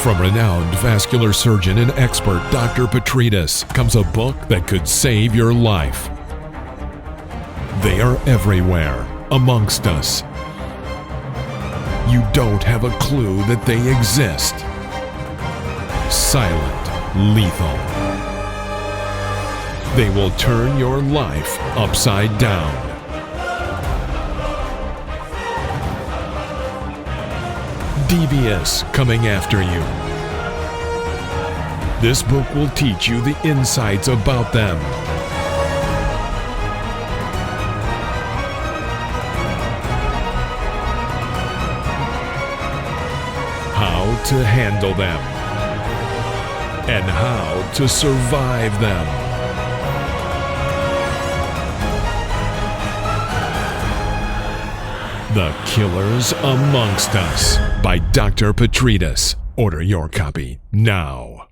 From renowned vascular surgeon and expert Dr. Petridis comes a book that could save your life. They are everywhere, amongst us. You don't have a clue that they exist. Silent, lethal. They will turn your life upside down. Devious coming after you. This book will teach you the insights about them. How to handle them. And how to survive them. The Killers Amongst Us by Dr. Petridis. Order your copy now.